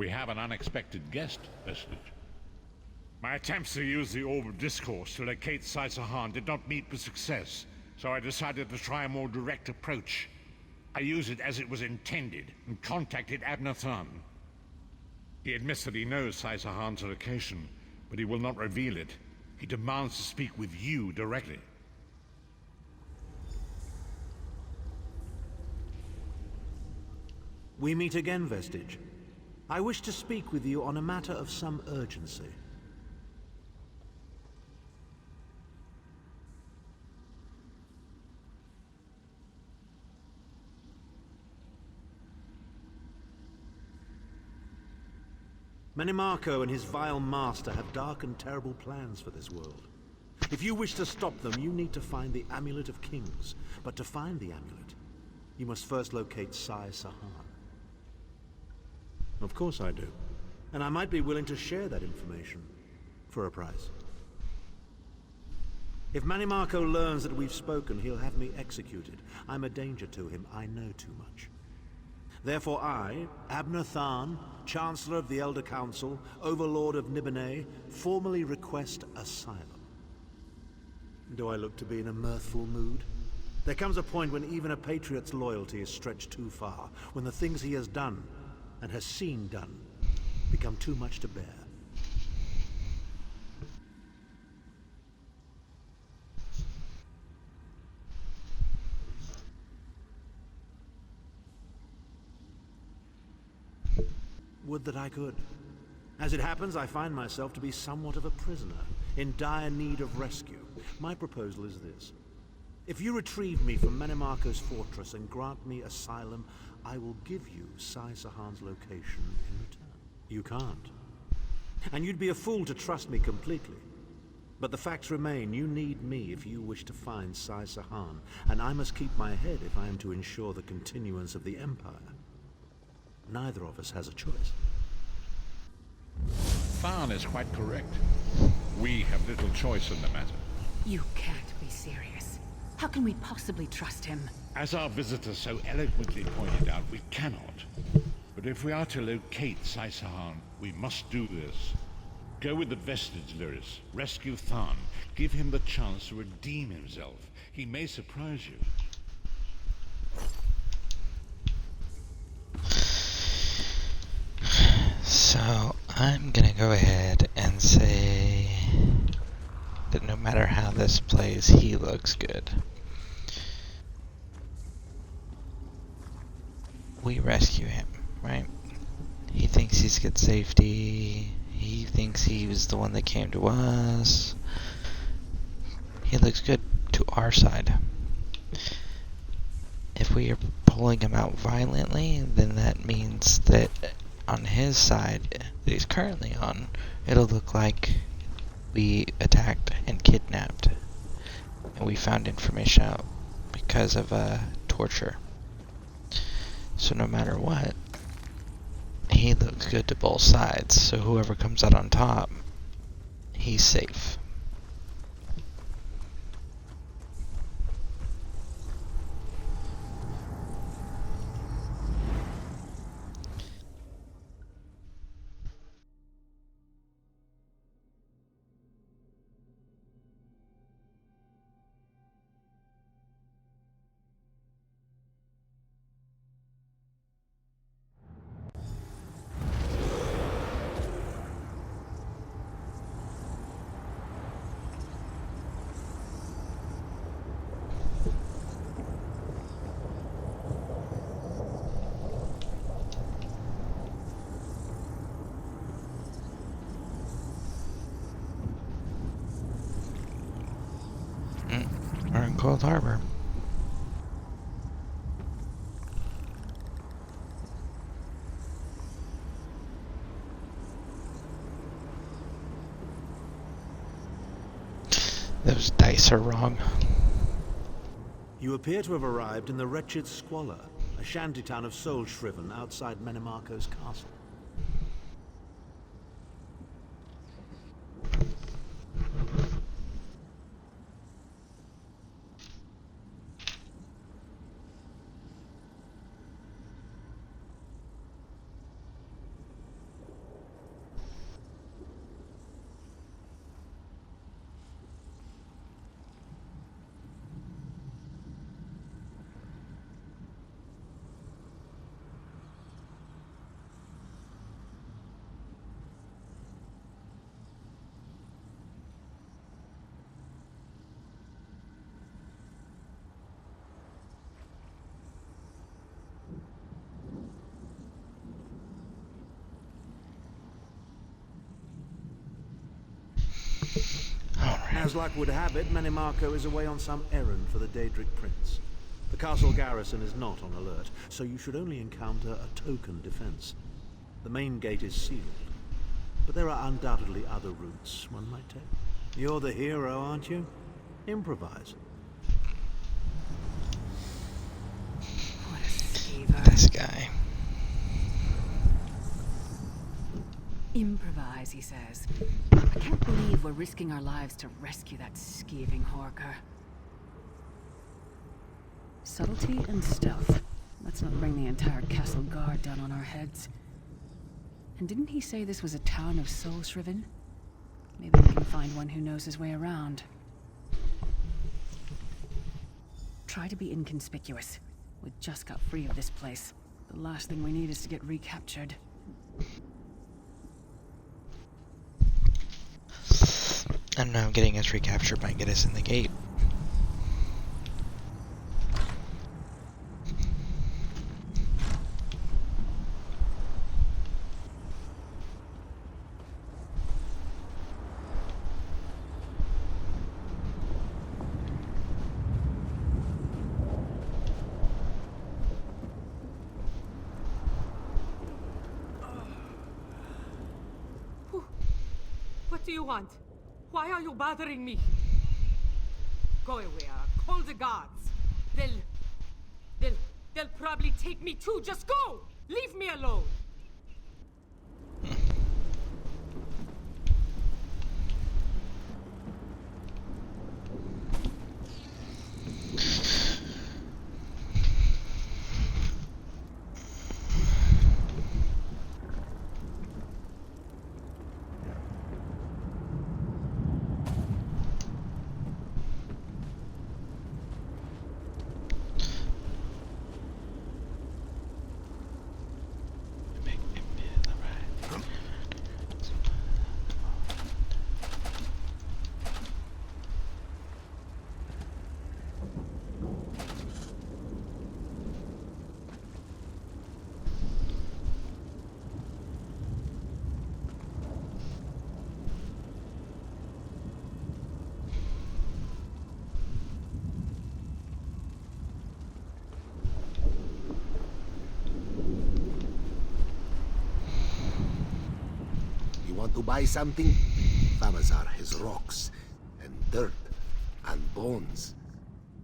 We have an unexpected guest, Vestige. My attempts to use the Orb of Discourse to locate Sai-Sahan did not meet with success, so I decided to try a more direct approach. I used it as it was intended, and contacted Abnur Than. He admits that he knows Sai-Sahan's location, but he will not reveal it. He demands to speak with you directly. We meet again, Vestige. I wish to speak with you on a matter of some urgency. Menimarco and his vile master have dark and terrible plans for this world. If you wish to stop them, you need to find the Amulet of Kings. But to find the amulet, you must first locate Sai-Sahan. Of course I do. And I might be willing to share that information for a price. If Menimarco learns that we've spoken, he'll have me executed. I'm a danger to him. I know too much. Therefore I, Abnur Than, Chancellor of the Elder Council, Overlord of Nibene, formally request asylum. Do I look to be in a mirthful mood? There comes a point when even a patriot's loyalty is stretched too far, when the things he has done and has seen done become too much to bear. Would that I could. As it happens, I find myself to be somewhat of a prisoner, in dire need of rescue. My proposal is this. If you retrieve me from Menimarco's fortress and grant me asylum, I will give you Sai-Sahan's location in return. You can't. And you'd be a fool to trust me completely. But the facts remain, you need me if you wish to find Sai-Sahan, and I must keep my head if I am to ensure the continuance of the Empire. Neither of us has a choice. Than is quite correct. We have little choice in the matter. You can't be serious. How can we possibly trust him? As our visitor so eloquently pointed out, we cannot. But if we are to locate Sai-Sahan, we must do this. Go with the Vestige, Lyris. Rescue Than. Give him the chance to redeem himself. He may surprise you. this plays, he looks good. We rescue him, right? He thinks he's good safety. He thinks he was the one that came to us. He looks good to our side. If we are pulling him out violently, then that means that on his side that he's currently on, it'll look like we attacked and kidnapped. And we found information out because of torture. So no matter what, he looks good to both sides. So whoever comes out on top, he's safe. We're in Cold Harbor. Those dice are wrong. You appear to have arrived in the wretched Squalor, a shantytown of Solshriven outside Menimarco's castle. As luck would have it, Menimarco is away on some errand for the Daedric Prince. The castle garrison is not on alert, so you should only encounter a token defense. The main gate is sealed, but there are undoubtedly other routes one might take. You're the hero, aren't you? Improvise. What a skeever. This guy. Improvise, he says. I can't believe we're risking our lives to rescue that skeeving Horker. Subtlety and stealth. Let's not bring the entire castle guard down on our heads. And didn't he say this was a town of Solshriven? Maybe we can find one who knows his way around. Try to be inconspicuous. We just got free of this place. The last thing we need is to get recaptured. I don't know, getting us recaptured might get us in the gate. What do you want? Why are you bothering me? Go away, call the guards. They'll probably take me too. Just go! Leave me alone! Want to buy something? Famazar has rocks, and dirt, and bones.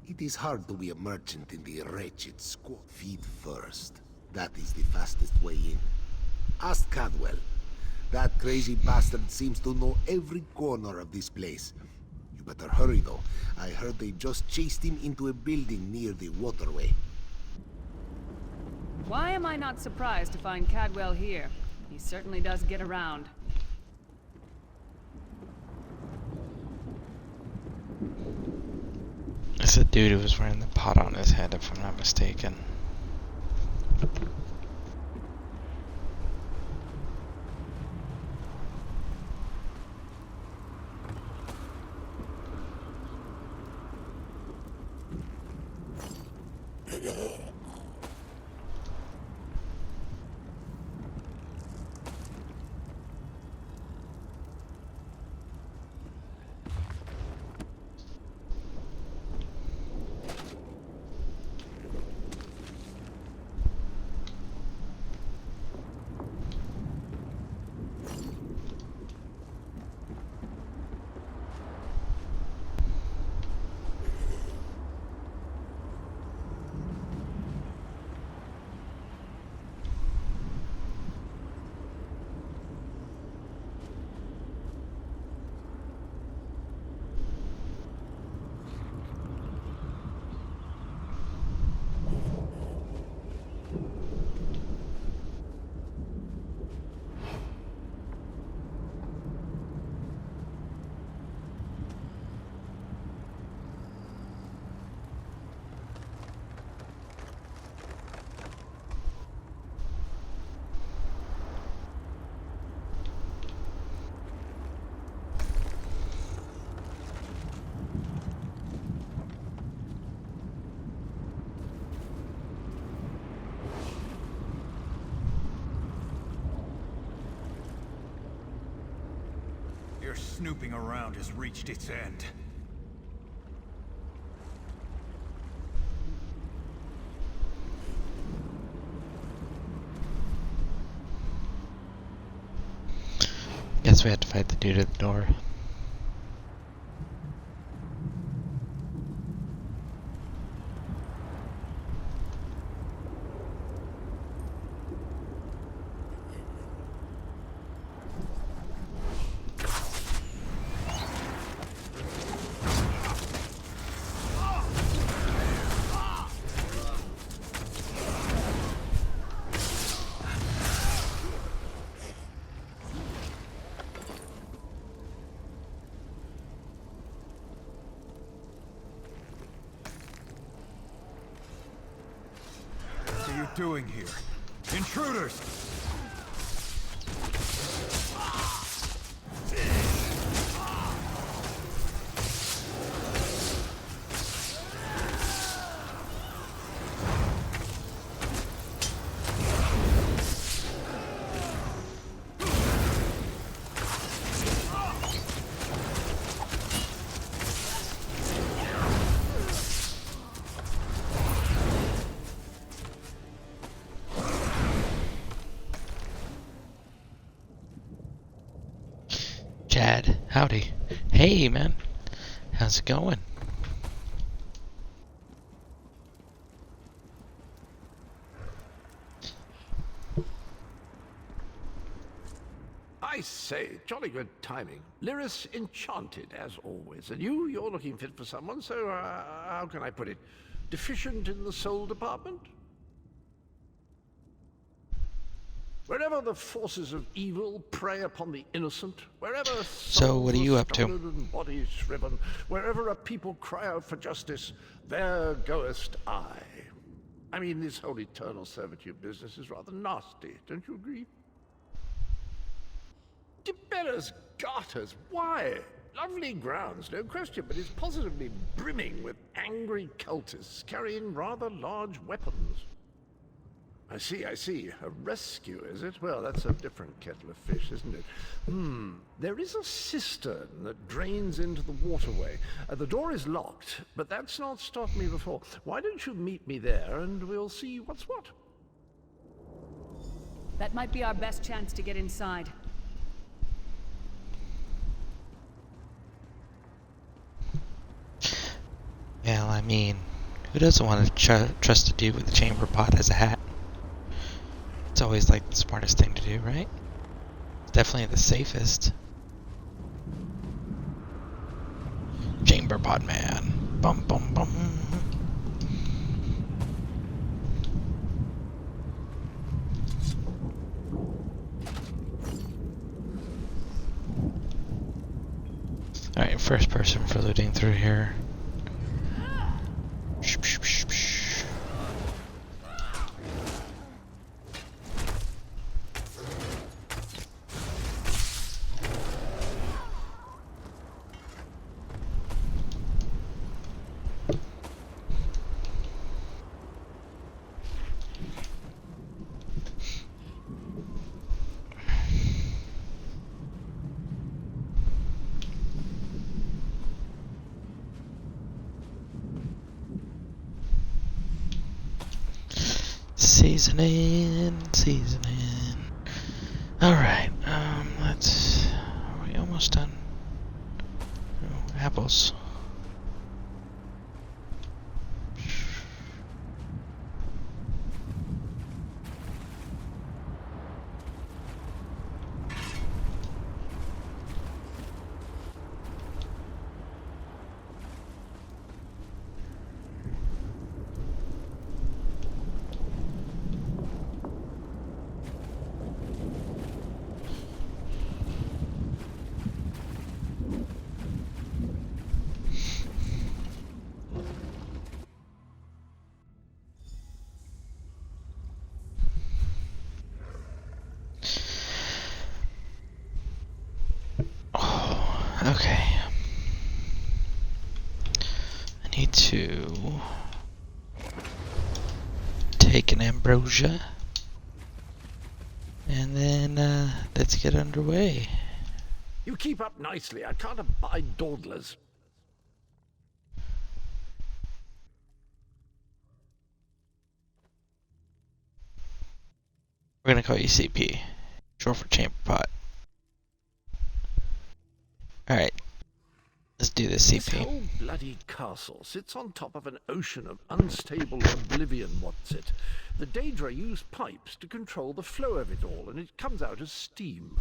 It is hard to be a merchant in the wretched squat. Feed first. That is the fastest way in. Ask Cadwell. That crazy bastard seems to know every corner of this place. You better hurry, though. I heard they just chased him into a building near the waterway. Why am I not surprised to find Cadwell here? He certainly does get around. It's the dude who was wearing the pot on his head, if I'm not mistaken. Your snooping around has reached its end. Guess we had to fight the dude at the door. What are you doing here? Intruders! Chad, howdy. Hey, man. How's it going? I say, jolly good timing. Lyris enchanted, as always. And you're looking fit for someone, so, how can I put it? Deficient in the soul department? Wherever the forces of evil prey upon the innocent, wherever So, what are you up to? stolen and bodies shriven, wherever a people cry out for justice, there goest I. I mean, this whole eternal servitude business is rather nasty, don't you agree? Tiberius Garters, why? Lovely grounds, no question, but it's positively brimming with angry cultists carrying rather large weapons. I see. A rescue, is it? Well, that's a different kettle of fish, isn't it? There is a cistern that drains into the waterway. The door is locked, but that's not stopped me before. Why don't you meet me there and we'll see what's what? That might be our best chance to get inside. Well, I mean, who doesn't want to trust a dude with a chamber pot as a hat? It's always like the smartest thing to do, right? It's definitely the safest. Chamber pot man. Bum bum bum. Alright, first person for looting through here. Seasoning. Alright, are we almost done? Oh, apples. Okay. I need to take an ambrosia. And then, let's get underway. You keep up nicely. I can't abide dawdlers. We're gonna call you CP. Short for chamber pot. Alright. Let's do this, CP. This whole bloody castle sits on top of an ocean of unstable oblivion, what's it? The Daedra use pipes to control the flow of it all, and it comes out as steam.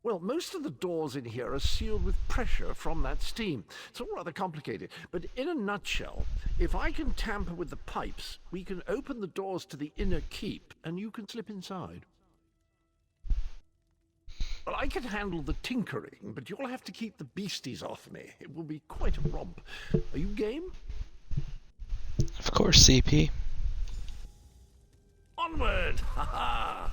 Well, most of the doors in here are sealed with pressure from that steam. It's all rather complicated, but in a nutshell, if I can tamper with the pipes, we can open the doors to the inner keep, and you can slip inside. Well, I can handle the tinkering, but you'll have to keep the beasties off me. It will be quite a romp. Are you game? Of course, CP. Onward! Ha ha!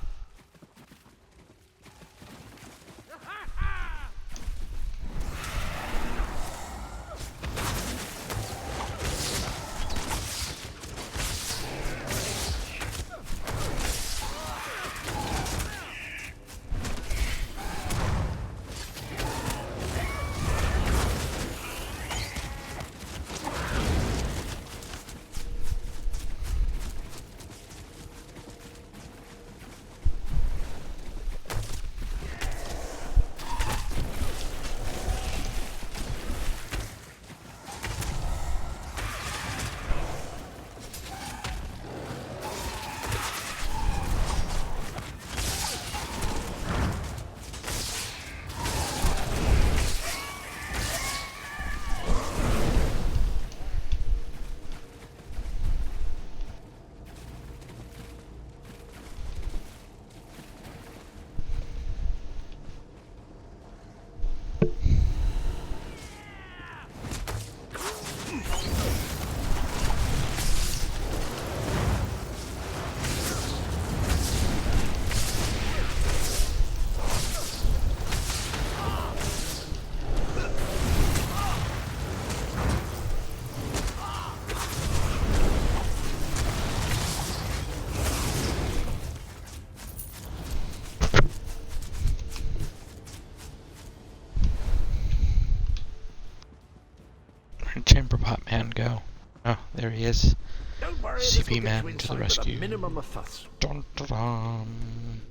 Where'd chamber pot man go? Oh, there he is. Don't worry, CP man to the rescue. With a minimum of fuss. Dun, dun, dun.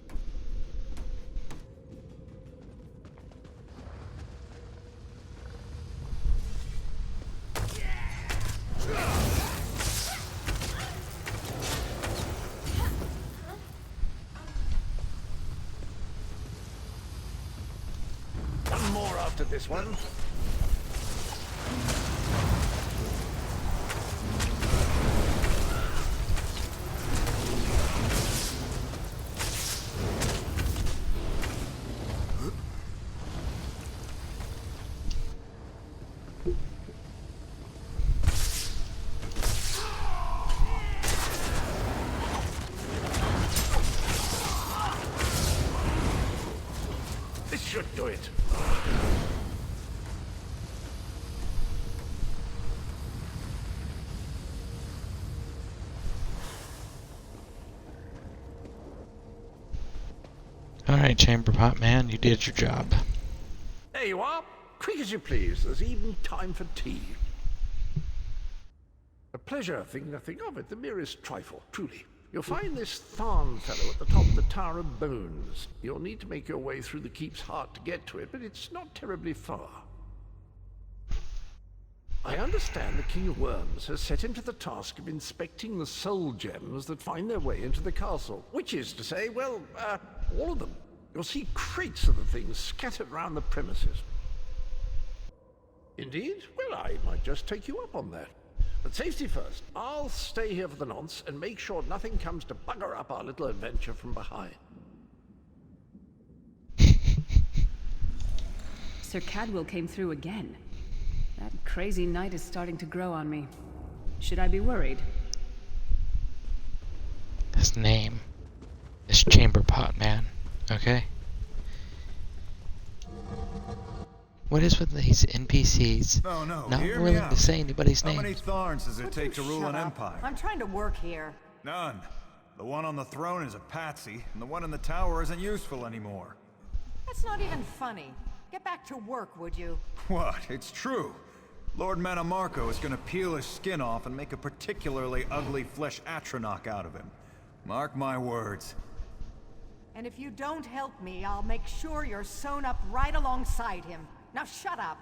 mastered this one. This should do it. Alright, Chamber Pot Man, you did your job. There you are. Quick as you please. There's even time for tea. A pleasure, think nothing of it. The merest trifle, truly. You'll find this Tharn fellow at the top of the Tower of Bones. You'll need to make your way through the keep's heart to get to it, but it's not terribly far. I understand the King of Worms has set him to the task of inspecting the soul gems that find their way into the castle. Which is to say, well, all of them. You'll see crates of the things scattered around the premises. Indeed? Well, I might just take you up on that. But safety first. I'll stay here for the nonce and make sure nothing comes to bugger up our little adventure from behind. Sir Cadwell came through again. That crazy night is starting to grow on me. Should I be worried? His name is Chamber Pot Man, okay? What is with these NPCs No, not hear me willing out. to say anybody's How name? many Tharns does it Would take to you rule shut an up? empire? I'm trying to work here. None. The one on the throne is a patsy, and the one in the tower isn't useful anymore. That's not even funny. Get back to work, would you? What? It's true. Lord Manamarco is gonna peel his skin off and make a particularly ugly flesh Atronach out of him. Mark my words. And if you don't help me, I'll make sure you're sewn up right alongside him. Now shut up.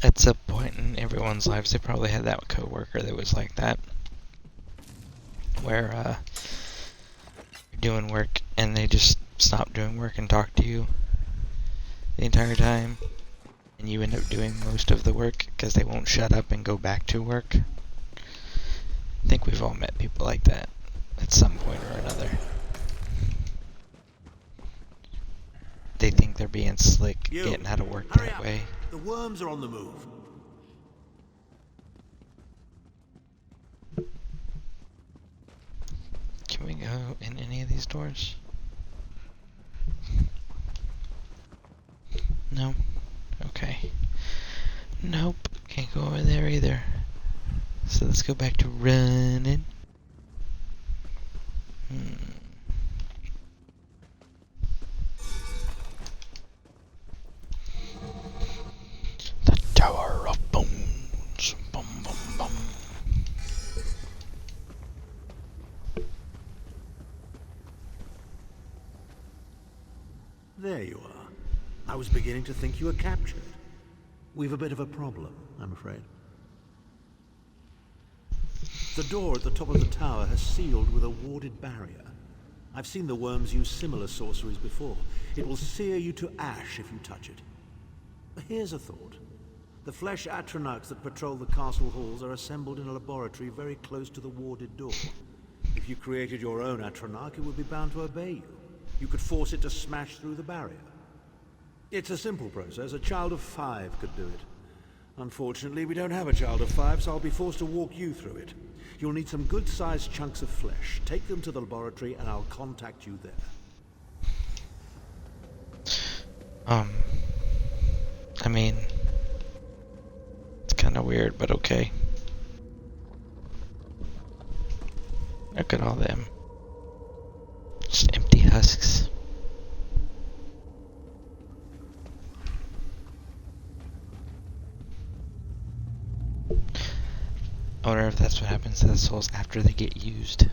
At some point in everyone's lives, they probably had that coworker that was like that, where you're doing work and they just stop doing work and talk to you the entire time, and you end up doing most of the work because they won't shut up and go back to work. I think we've all met people like that at some point or another. They think they're being slick, You, getting out of work hurry that up. way. The worms are on the move. Can we go in any of these doors? No. Okay. Nope. Can't go over there either. So let's go back to running. The Tower of Bones. Bum bum bum. There you are. I was beginning to think you were captured. We've a bit of a problem, I'm afraid. The door at the top of the tower has sealed with a warded barrier. I've seen the worms use similar sorceries before. It will sear you to ash if you touch it. Here's a thought. The flesh Atronachs that patrol the castle halls are assembled in a laboratory very close to the warded door. If you created your own Atronach, it would be bound to obey you. You could force it to smash through the barrier. It's a simple process. A child of 5 could do it. Unfortunately, we don't have a child of 5, so I'll be forced to walk you through it. You'll need some good-sized chunks of flesh. Take them to the laboratory and I'll contact you there. I mean, it's kind of weird, but okay. Look at all them. Just empty husks. I wonder if that's what happens to the souls after they get used.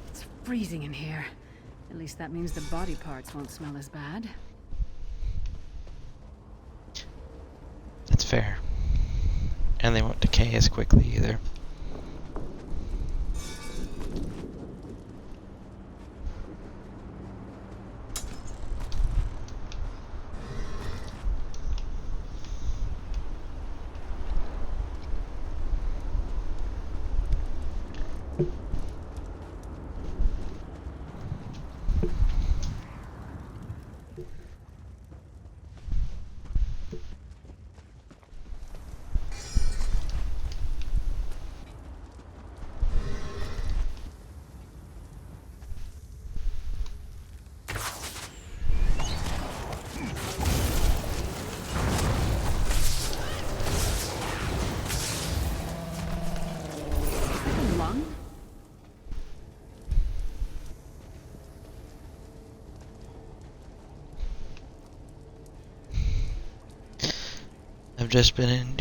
It's freezing in here. At least that means the body parts won't smell as bad. That's fair. And they won't decay as quickly either. Lung? I've just been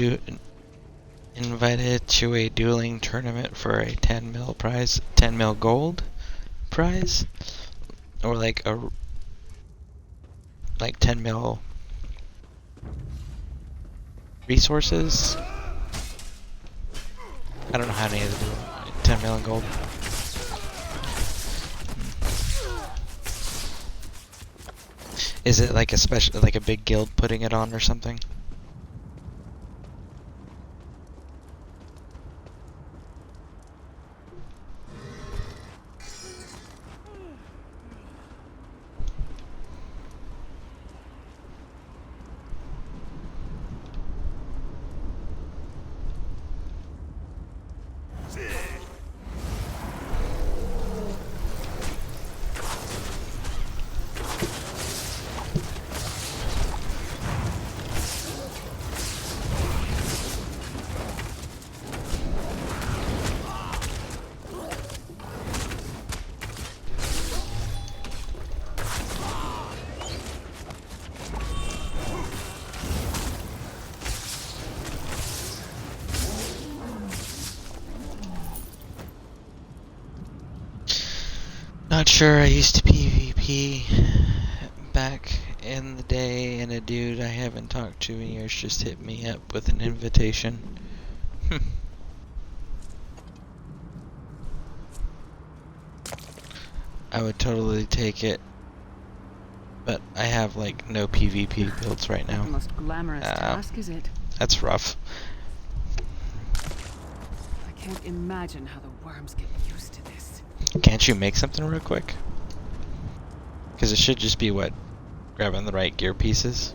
invited to a dueling tournament for a 10 mil prize, 10 mil gold prize, or like 10 mil resources. I don't know how many of them do 10 mil in gold. Is it like a special, like a big guild putting it on or something? Not sure. I used to PvP back in the day, and a dude I haven't talked to in years just hit me up with an invitation. I would totally take it, but I have like no PvP builds right now. The most glamorous task, is it? That's rough. I can't imagine how the worms get used to this. Can't you make something real quick? Because it should just be what? Grabbing the right gear pieces?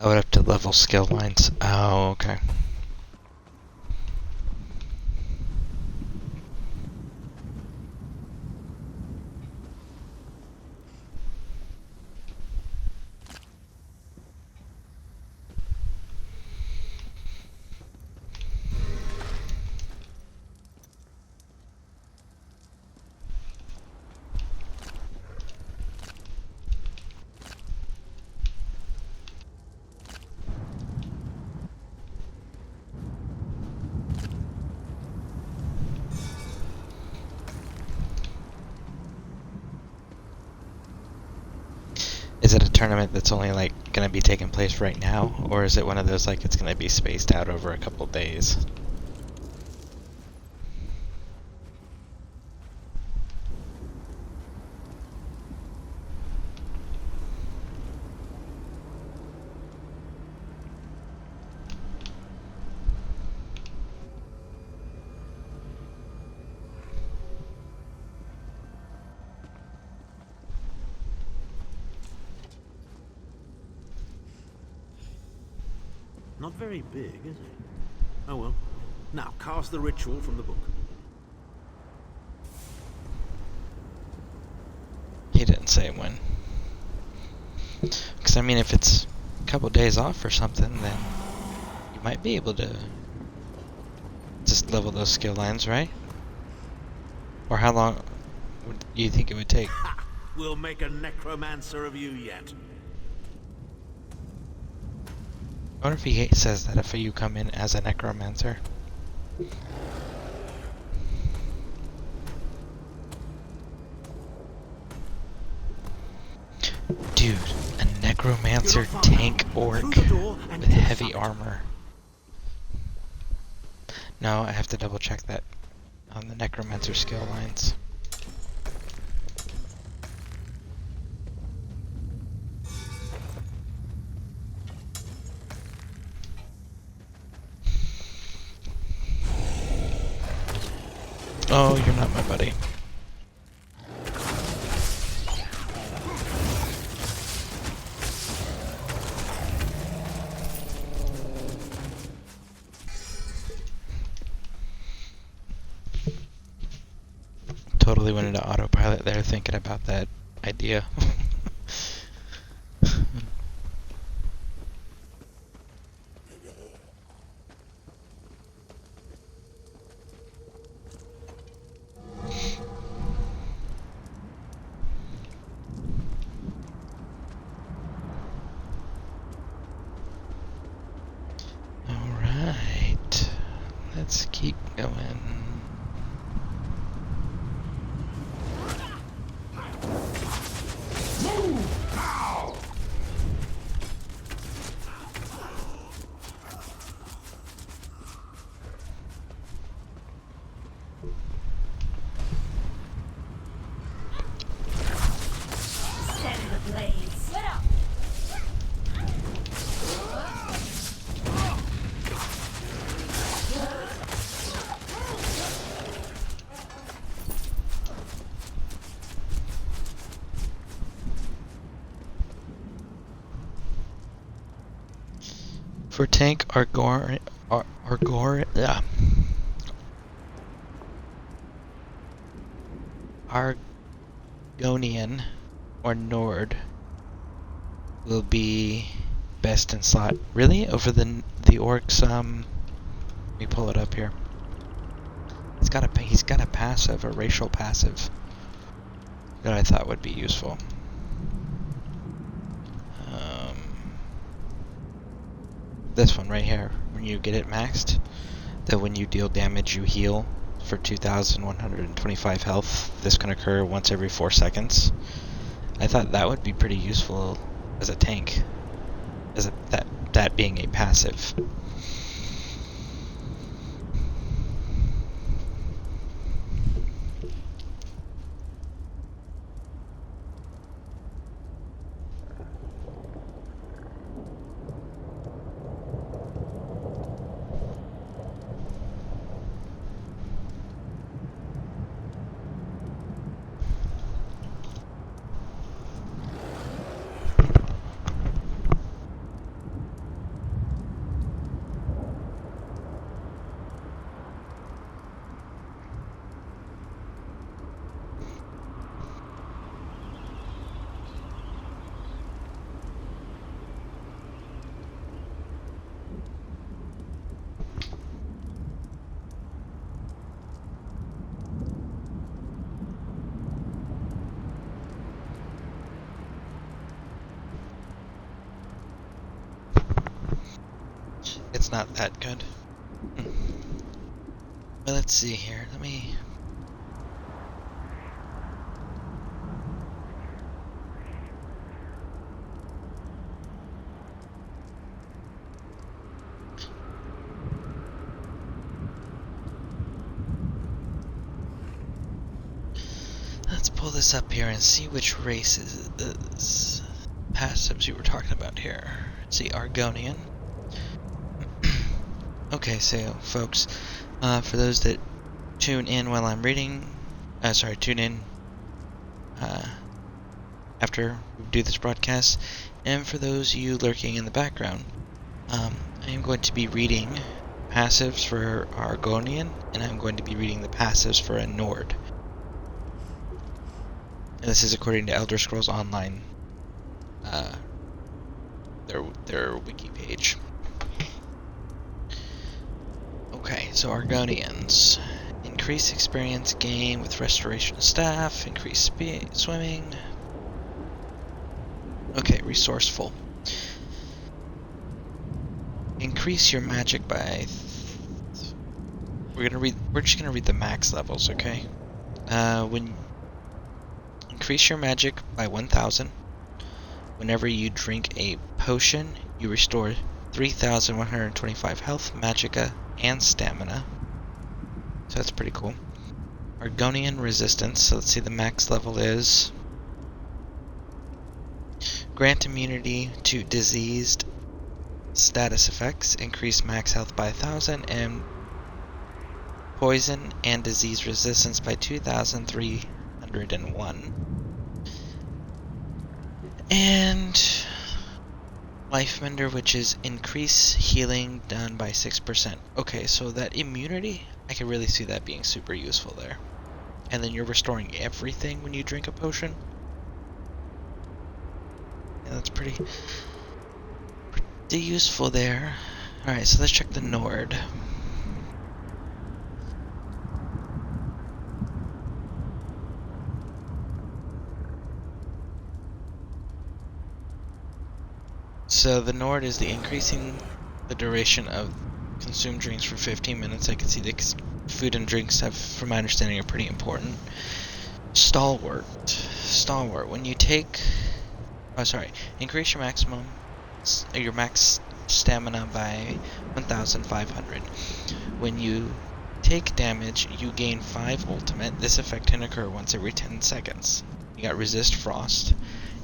I would have to level skill lines. Oh, okay. Is it a tournament that's only like going to be taking place right now, or is it one of those like it's going to be spaced out over a couple days? Not very big, is it? Oh well. Now, cast the ritual from the book. He didn't say when. Because I mean, if it's a couple days off or something, then you might be able to just level those skill lines, right? Or how long do you think it would take? Ha! We'll make a necromancer of you yet. I wonder if he says that if you come in as a necromancer. Dude, a necromancer tank orc with heavy armor. No, I have to double check that on the necromancer skill lines. Oh, you're not my buddy. Totally went into autopilot there thinking about that idea. Alright, let's keep going. For tank, Argonian or Nord will be best in slot. Really? Over the orcs? Let me pull it up here. He's got a passive, a racial passive that I thought would be useful. This one right here, when you get it maxed, that when you deal damage you heal for 2,125 health. This can occur once every 4 seconds. I thought that would be pretty useful as a tank, as that being a passive. It's not that good. But let's see here. Let me... pull this up here and see which races passives you were talking about here. Let's see, Argonian. Okay, so folks, for those that tune in while I'm reading, tune in after we do this broadcast, and for those of you lurking in the background, I am going to be reading passives for Argonian, and I'm going to be reading the passives for a Nord. And this is according to Elder Scrolls Online, their wiki page. Okay, so Argonians. Increase experience gain with restoration staff, increase speed, swimming. Okay, resourceful. Increase your magic by we're just gonna read the max levels, okay? When increase your magic by 1,000. Whenever you drink a potion, you restore 3,125 health, magicka, and stamina. So that's pretty cool. Argonian resistance, so let's see the max level is. Grant immunity to diseased status effects, increase max health by 1,000, and poison and disease resistance by 2,301. And Life Mender, which is increase healing done by 6%. Okay, so that immunity, I can really see that being super useful there. And then you're restoring everything when you drink a potion. Yeah, that's pretty useful there. Alright, so let's check the Nord. So the Nord is the increasing the duration of consumed drinks for 15 minutes. I can see the food and drinks have, from my understanding, are pretty important. Stalwart. When you take, increase your max stamina by 1,500. When you take damage, you gain 5 ultimate. This effect can occur once every 10 seconds. You got resist frost.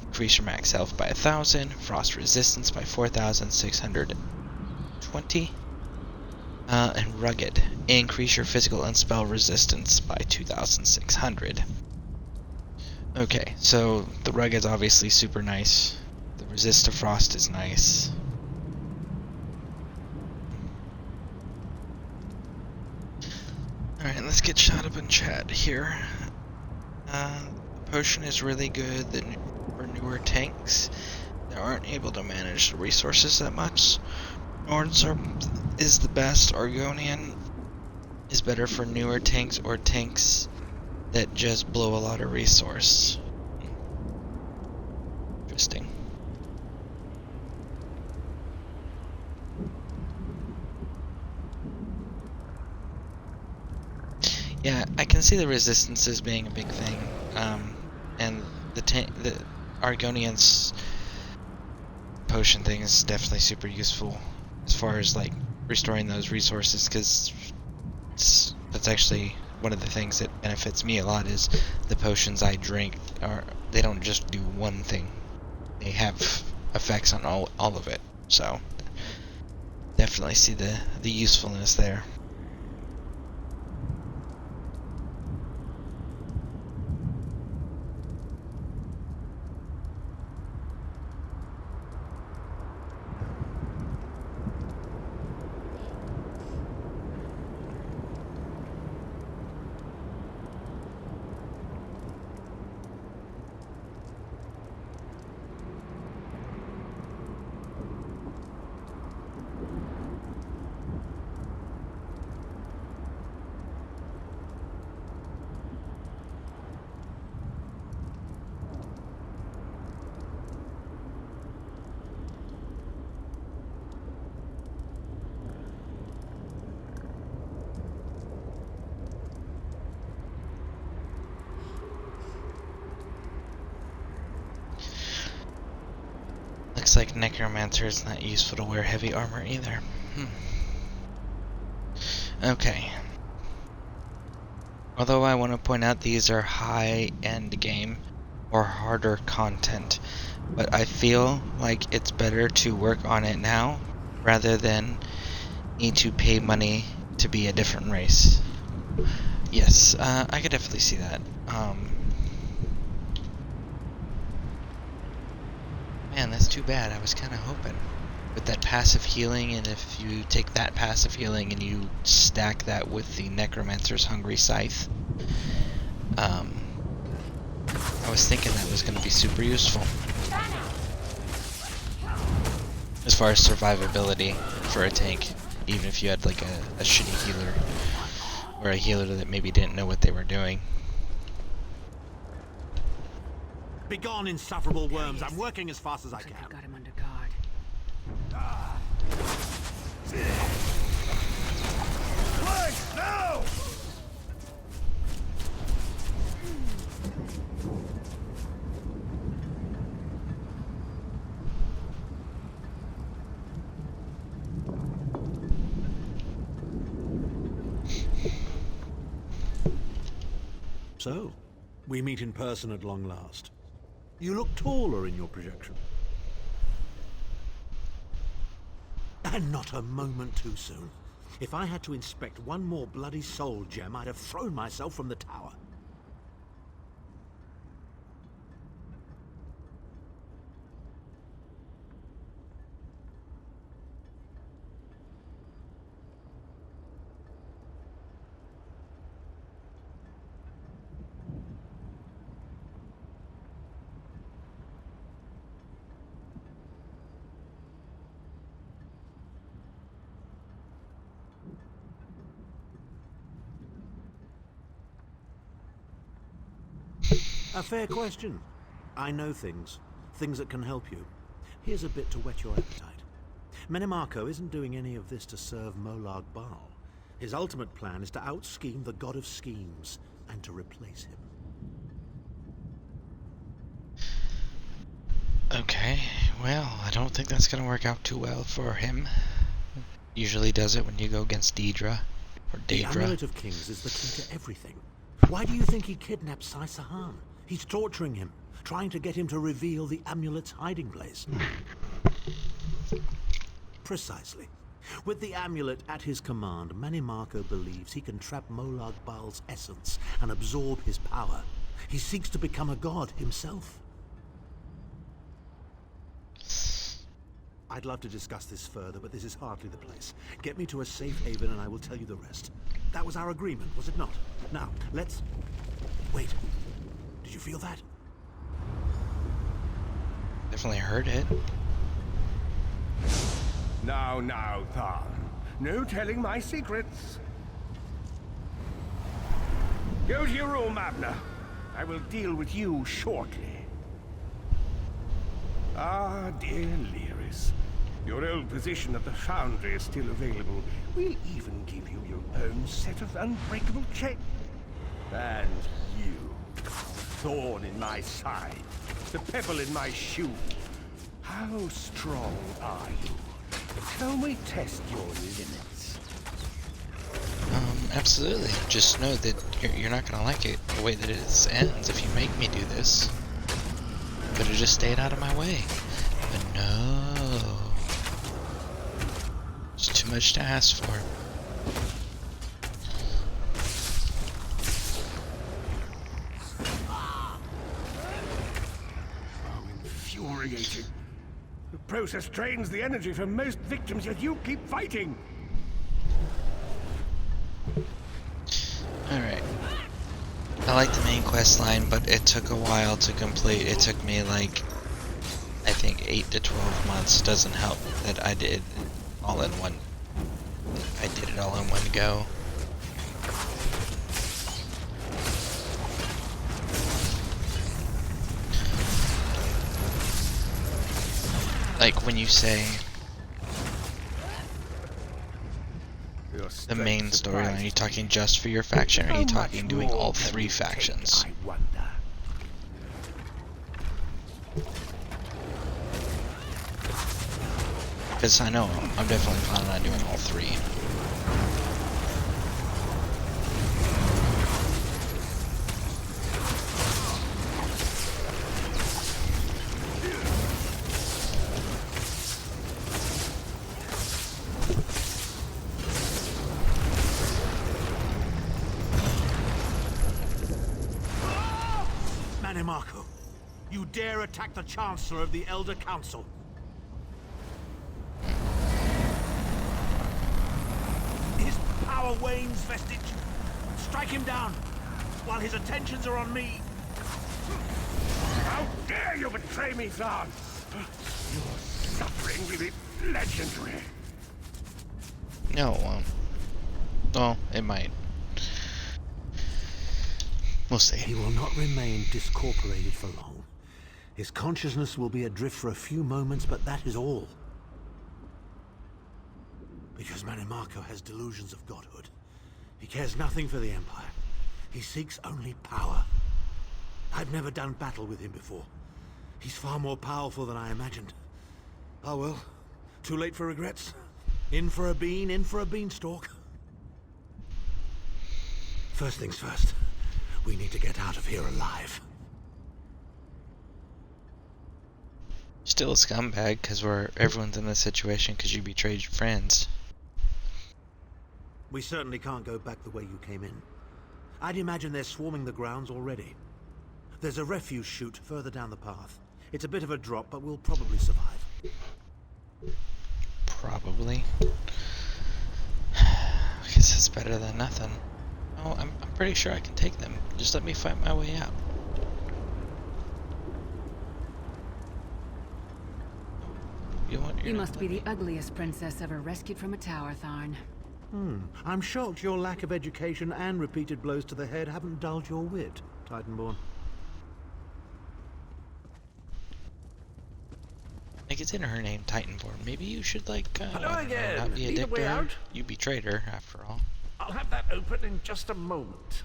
Increase your max health by 1,000, frost resistance by 4,620, and rugged. Increase your physical and spell resistance by 2,600. Okay, so the rugged's obviously super nice. The resist to frost is nice. Alright, let's get shot up in chat here. The potion is really good. For newer tanks that aren't able to manage the resources that much, Nords is the best. Argonian is better for newer tanks or tanks that just blow a lot of resource. Interesting. Yeah, I can see the resistances being a big thing, and the Argonian's potion thing is definitely super useful as far as like restoring those resources, because that's actually one of the things that benefits me a lot. Is the potions I drink they don't just do one thing, they have effects on all of it, so definitely see the usefulness there. Looks like Necromancer is not useful to wear heavy armor either. Okay. Although I want to point out these are high-end game or harder content, but I feel like it's better to work on it now rather than need to pay money to be a different race. Yes, I could definitely see that. Man, that's too bad. I was kind of hoping with that passive healing, and if you take that passive healing and you stack that with the Necromancer's Hungry Scythe, I was thinking that was going to be super useful as far as survivability for a tank, even if you had like a shitty healer or a healer that maybe didn't know what they were doing. Begone, insufferable worms. I'm working as fast as I can. I've got him under guard. Flank, now! So, we meet in person at long last. You look taller in your projection. And not a moment too soon. If I had to inspect one more bloody soul gem, I'd have thrown myself from the tower. A fair question. I know things that can help you. Here's a bit to whet your appetite. Menimarco isn't doing any of this to serve Molag Bal. His ultimate plan is to out-scheme the god of schemes and to replace him. Okay, well, I don't think that's gonna work out too well for him. Usually does it when you go against Daedra or The Daedra. Amulet of Kings is the key to everything. Why do you think he kidnapped Sai Sahan? He's torturing him, trying to get him to reveal the amulet's hiding place. Precisely. With the amulet at his command, Menimarco believes he can trap Molag Bal's essence and absorb his power. He seeks to become a god himself. I'd love to discuss this further, but this is hardly the place. Get me to a safe haven and I will tell you the rest. That was our agreement, was it not? Now, let's... Wait. Did you feel that? Definitely heard it. Now, Tharn. No telling my secrets. Go to your room, Abner. I will deal with you shortly. Ah, dear Lyris. Your old position at the Foundry is still available. We'll even give you your own set of unbreakable chains. And you, thorn in my side, the pebble in my shoe. How strong are you? Shall we test your limits? Absolutely. Just know that you're not gonna like it the way that it ends if you make me do this. Could have just stayed out of my way. But no. It's too much to ask for. Infuriating. The process drains the energy from most victims, yet you keep fighting. Alright. I like the main quest line, but it took a while to complete. It took me like, I think 8 to 12 months. Doesn't help that I did all in one. I did it all in one go. Like when you say the main storyline, are you talking just for your faction, or are you talking doing all 3 factions? I wonder. Because I know I'm definitely planning on doing all 3. Manimarco, you dare attack the Chancellor of the Elder Council? His power wanes, Vestige. Strike him down, while his attentions are on me. How dare you betray me, Zahn? Your suffering will be legendary. No, it won't. Well, it might. We'll see. He will not remain discorporated for long. His consciousness will be adrift for a few moments, but that is all. Because Manimarco has delusions of godhood. He cares nothing for the Empire. He seeks only power. I've never done battle with him before. He's far more powerful than I imagined. Oh well, too late for regrets. In for a bean, in for a beanstalk. First things first. We need to get out of here alive. Still a scumbag, because everyone's in this situation because you betrayed your friends. We certainly can't go back the way you came in. I'd imagine they're swarming the grounds already. There's a refuse chute further down the path. It's a bit of a drop, but we'll probably survive. Probably. I guess it's better than nothing. Oh, I'm pretty sure I can take them. Just let me fight my way out. You must be the ugliest princess ever rescued from a tower, Tharn. I'm shocked your lack of education and repeated blows to the head haven't dulled your wit, Titanborn. Like, it's in her name, Titanborn. Maybe you should, like, Hello again. not be a Need a dick way to her. out? You betrayed her, after all. I'll have that open in just a moment.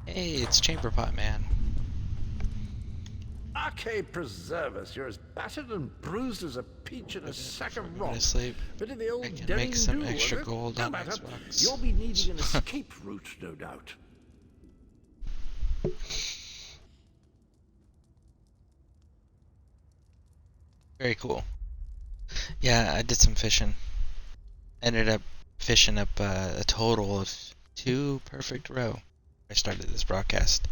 Hey, it's Chamberpot Man. Arcade preserve us. You're as battered and bruised as a peach in a sack of Go to rocks. sleep. Bit of the old I can derring make some do, extra was it? gold No on matter. Xbox. You'll be needing an escape route, no doubt. Very cool. Yeah, I did some fishing. Ended up fishing up a total of 2 perfect roe. I started this broadcast.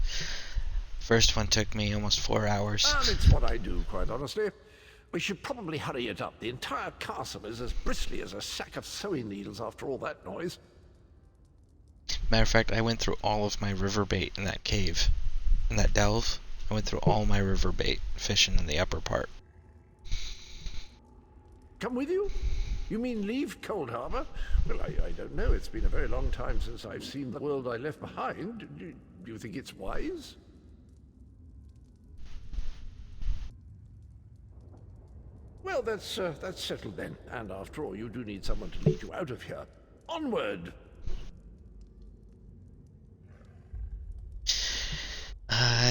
First one took me almost 4 hours. Well, it's what I do, quite honestly. We should probably hurry it up. The entire castle is as bristly as a sack of sewing needles after all that noise. Matter of fact, I went through all of my river bait in that cave. In that delve. I went through all my river bait fishing in the upper part. Come with you? You mean leave Cold Harbor? Well, I don't know. It's been a very long time since I've seen the world I left behind. Do you think it's wise? Well, that's settled then. And after all, you do need someone to lead you out of here. Onward!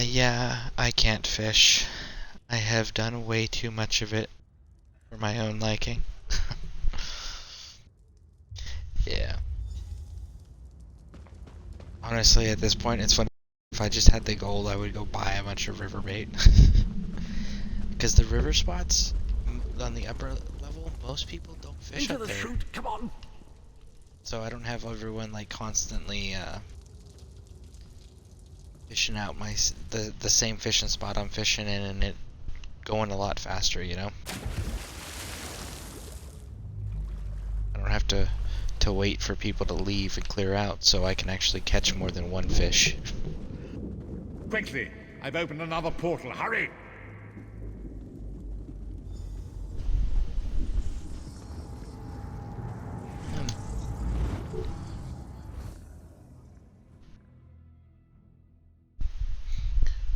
Yeah, I can't fish. I have done way too much of it for my own liking. Yeah. Honestly, at this point, it's funny. If I just had the gold, I would go buy a bunch of river bait. Because the river spots on the upper level, most people don't fish Into up the there. chute, come on! So I don't have everyone like constantly fishing out the same fishing spot I'm fishing in, and it going a lot faster, you know. I don't have to wait for people to leave and clear out, so I can actually catch more than one fish. Quickly! I've opened another portal. Hurry!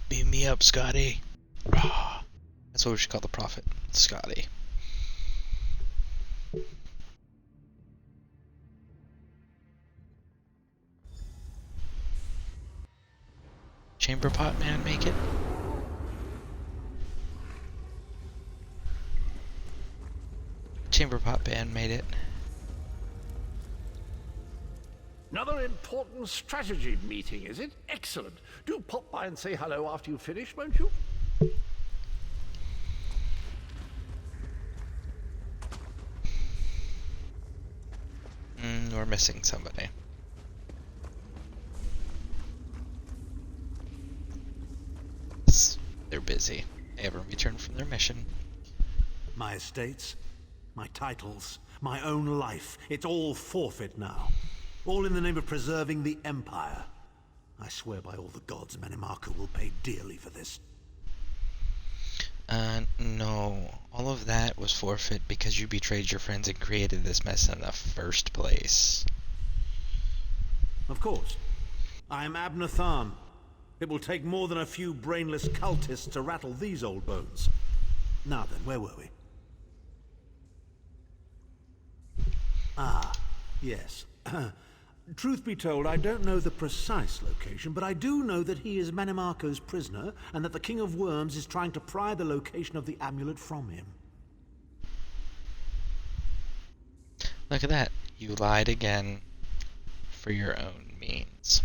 Beam me up, Scotty. That's what we should call the prophet, Scotty. Chamberpot Man, make it. Chamberpot Man made it. Another important strategy meeting, is it? Excellent. Do pop by and say hello after you finish, won't you? We're missing somebody. They're busy. They haven't returned from their mission. My estates, my titles, my own life, it's all forfeit now. All in the name of preserving the Empire. I swear by all the gods, Manimarco will pay dearly for this. No. All of that was forfeit because you betrayed your friends and created this mess in the first place. Of course. I am Abner Tharn. It will take more than a few brainless cultists to rattle these old bones. Now then, where were we? Ah, yes. Truth be told, I don't know the precise location, but I do know that he is Manimarco's prisoner, and that the King of Worms is trying to pry the location of the amulet from him. Look at that. You lied again for your own means.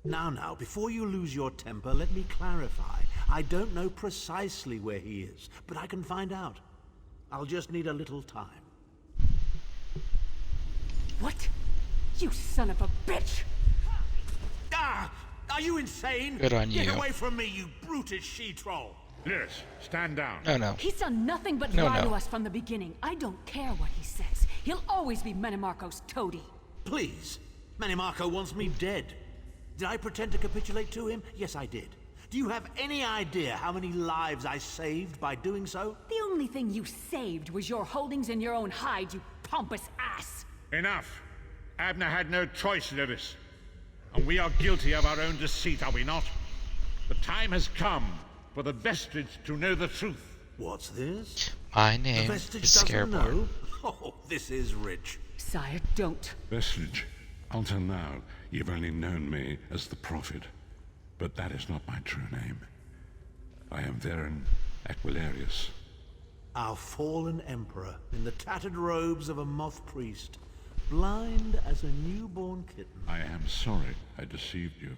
Now, before you lose your temper, let me clarify. I don't know precisely where he is, but I can find out. I'll just need a little time. What? You son of a bitch! Ah! Are you insane? Good on you. Get away from me, you brutish she-troll! Lyris, stand down. No. He's done nothing but No, lie no. to us from the beginning. I don't care what he says. He'll always be Manimarco's toady. Please. Manimarco wants me dead. Did I pretend to capitulate to him? Yes, I did. Do you have any idea how many lives I saved by doing so? The only thing you saved was your holdings in your own hide, you pompous ass. Enough. Abner had no choice, Lyris. And we are guilty of our own deceit, are we not? The time has come for the Vestige to know the truth. What's this? My The name Vestige is doesn't Scareborn. know? Oh, this is rich. Sire, don't. Vestige, until now, you've only known me as the Prophet. But that is not my true name. I am Varen Aquilarius. Our fallen emperor, in the tattered robes of a moth priest, blind as a newborn kitten. I am sorry I deceived you,